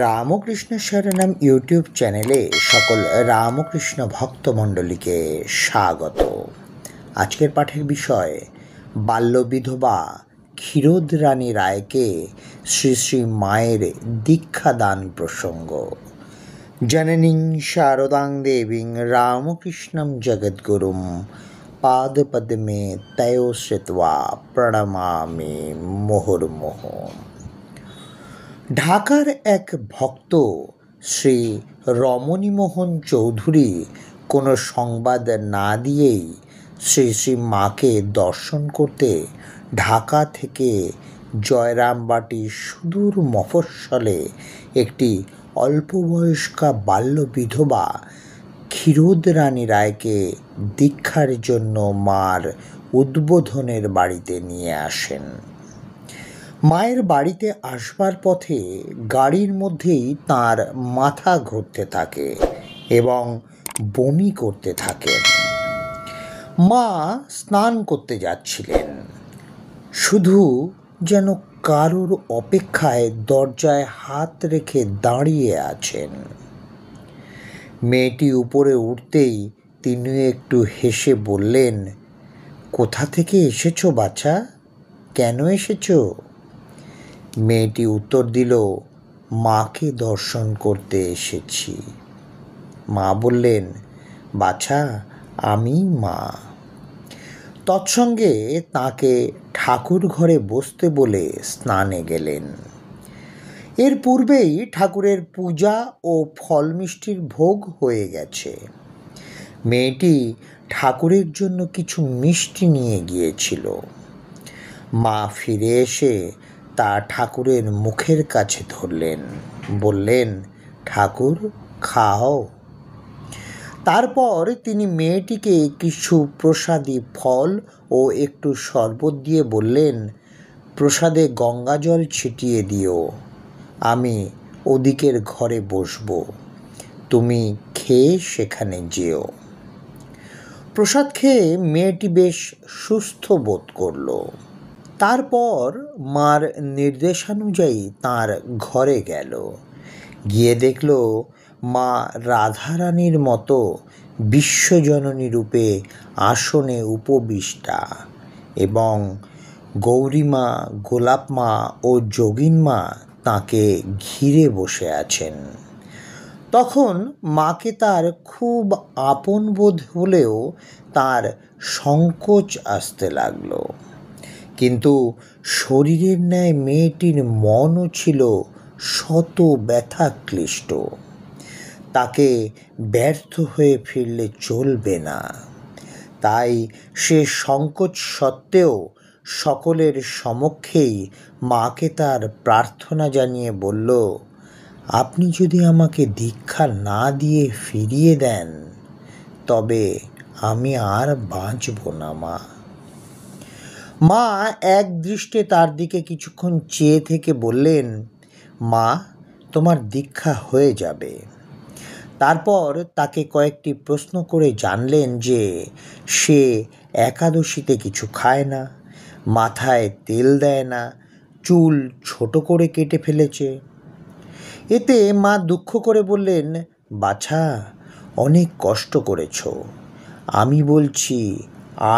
Ramakrishna শরণম YouTube চ্যানেলে সকল রামকৃষ্ণ ভক্তমণ্ডলীকে স্বাগত। আজকের পাঠের বিষয় বাল্যবিধবা ক্ষীরোদ রানী রায়কে শ্রী শ্রী মায়ের দীক্ষাদান প্রসঙ্গ। জননীং শারদাং দেবীং রামকৃষ্ণম জগদ্গুরুম পাদপদ্মে তয়ো শ্রিত্বা প্রণমামি মুহুর্মুহুঃ। ঢাকার এক ভক্ত শ্রী রমণীমোহন চৌধুরী কোনো সংবাদ না দিয়েই শ্রী শ্রী মাকে দর্শন করতে ঢাকা থেকে জয়রামবাটি সুদূর মফস্বলে একটি অল্পবয়স্কা বাল্য বিধবা ক্ষীরোদ রানী রায়কে দীক্ষার জন্য মার উদ্বোধনের বাড়িতে নিয়ে আসেন। মায়ের বাড়িতে আসবার পথে গাড়ির মধ্যেই তার মাথা ঘুরতে থাকে এবং বমি করতে থাকেন। মা স্নান করতে যাচ্ছিলেন, শুধু যেন কারোর অপেক্ষায় দরজায় হাত রেখে দাঁড়িয়ে আছেন। মেয়েটি উপরে উঠতেই তিনি একটু হেসে বললেন, কোথা থেকে এসেছো বাছা, কেন এসেছো? মেয়েটি উত্তর দিল, মাকে দর্শন করতে এসেছি। মা বললেন, বাছা আমি মা। তৎসঙ্গে তাকে ঠাকুর ঘরে বসতে বলে স্নানে গেলেন। এর পূর্বেই ঠাকুরের পূজা ও ফল মিষ্টির ভোগ হয়ে গেছে। মেয়েটি ঠাকুরের জন্য কিছু মিষ্টি নিয়ে গিয়েছিল। মা ফিরে এসে তা ঠাকুরের মুখের কাছে ধরলেন, বললেন, ঠাকুর খাও। তারপর তিনি মেয়েটিকে কিছু প্রসাদী ফল ও একটু শরবত দিয়ে বললেন, প্রসাদে গঙ্গা জল ছিটিয়ে দিও, আমি ওদিকের ঘরে বসব, তুমি খেয়ে সেখানে যেও। প্রসাদ খেয়ে মেয়েটি বেশ সুস্থ বোধ করল। তারপর মার নির্দেশানুযায়ী তার ঘরে গেল। গিয়ে দেখল মা রাধারানীর মতো বিশ্বজননী রূপে আসনে উপবিষ্টা এবং গৌরীমা, গোলাপমা ও যোগিনমা তাকে ঘিরে বসে আছেন। তখন মাকে তার খুব আপন বোধ হলেও তার সংকোচ আসতে লাগলো। কিন্তু শরীরের ন্যায় মেয়েটির মনও ছিল শত ব্যথা ক্লিষ্ট। তাকে ব্যর্থ হয়ে ফিরলে চলবে না। তাই সে সংকোচ সত্ত্বেও সকলের সমক্ষেই মাকে তার প্রার্থনা জানিয়ে বলল, আপনি যদি আমাকে দীক্ষা না দিয়ে ফিরিয়ে দেন তবে আমি আর বাঁচব না মা। মা এক দৃষ্টে তার দিকে কিছুক্ষণ চেয়ে থেকে বললেন, মা তোমার দীক্ষা হয়ে যাবে। তারপর তাকে কয়েকটি প্রশ্ন করে জানলেন যে সে একাদশীতে কিছু খায় না, মাথায় তেল দেয় না, চুল ছোট করে কেটে ফেলেছে। এতে মা দুঃখ করে বললেন, বাছা অনেক কষ্ট করেছ, আমি বলছি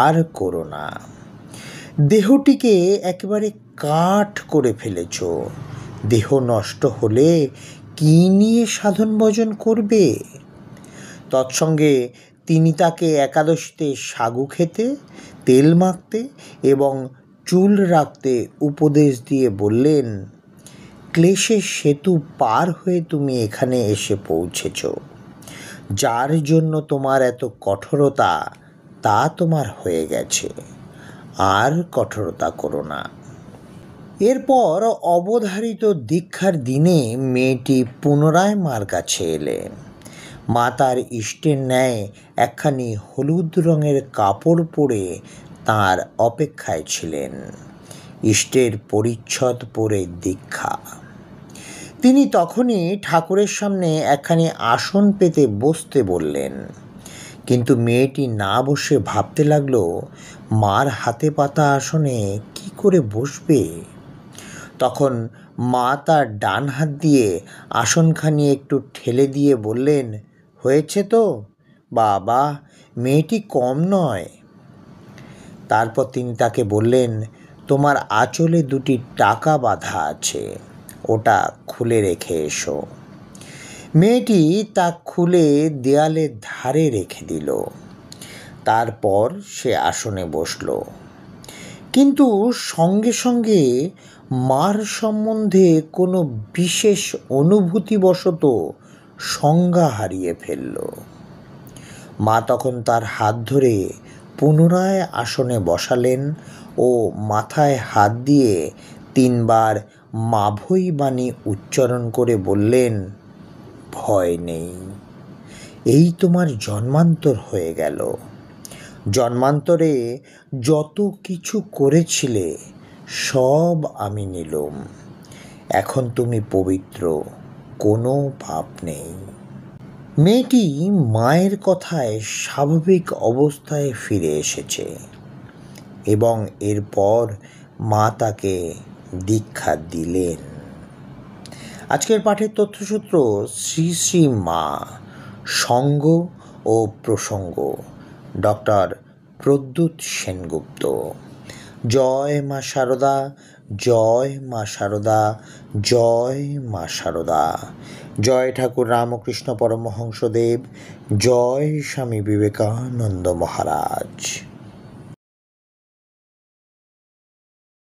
আর করো না। দেহটিকে একেবারে কাঠ করে ফেলেছ, দেহ নষ্ট হলে কি নিয়ে সাধন ভজন করবে? তৎসঙ্গে তিনি তাকে একাদশীতে সাগু খেতে, তেল মাখতে এবং চুল রাখতে উপদেশ দিয়ে বললেন, ক্লেশের সেতু পার হয়ে তুমি এখানে এসে পৌঁছেছ, যার জন্য তোমার এত কঠোরতা তা তোমার হয়ে গেছে, আর কঠোরতা করো না। এরপর অবধারিত দীক্ষার দিনে মেয়েটি পুনরায় মার কাছে এলেন। মা তার ইষ্টের ন্যায় একখানি হলুদ রঙের কাপড় পরে তার অপেক্ষায় ছিলেন। ইষ্টের পরিচ্ছদ পরে দীক্ষা। তিনি তখনই ঠাকুরের সামনে একখানি আসন পেতে বসতে বললেন। কিন্তু মেয়েটি না বসে ভাবতে লাগলো, মার হাতে পাতা আসনে কি করে বসবে। তখন মা তার ডান হাত দিয়ে আসনখানি একটু ঠেলে দিয়ে বললেন, হয়েছে তো বাবা, মেয়েটি কম নয়। তারপর তিনি তাকে বললেন, তোমার আঁচলে 2টি টাকা বাঁধা আছে, ওটা খুলে রেখে এসো। মেয়েটি তা খুলে দেয়ালের ধারে রেখে দিল। তারপর সে আসনে বসল, কিন্তু সঙ্গে সঙ্গে মার সম্বন্ধে কোনো বিশেষ অনুভূতিবশত সংজ্ঞা হারিয়ে ফেলল। মা তখন তার হাত ধরে পুনরায় আসনে বসালেন ও মাথায় হাত দিয়ে 3 বার মাভৈ বাণী উচ্চারণ করে বললেন, ভয় নেই, এই তোমার জন্মান্তর হয়ে গেল। জন্মান্তরে যত কিছু করেছিলে সব আমি নিলাম। এখন তুমি পবিত্র, কোনো পাপ নেই। মেয়েটি মায়ের কথায় স্বাভাবিক অবস্থায় ফিরে এসেছে এবং এরপর মা তাকে দীক্ষা দিলেন। আজকের পাঠের তথ্যসূত্র শ্রী শ্রী মা, সঙ্গ ও প্রসঙ্গ, ডক্টর প্রদ্যুৎ সেনগুপ্ত। জয় মা শারদা, জয় মা শারদা, জয় মা শারদা। জয় ঠাকুর রামকৃষ্ণ পরমহংসদেব, জয় স্বামী বিবেকানন্দ মহারাজ।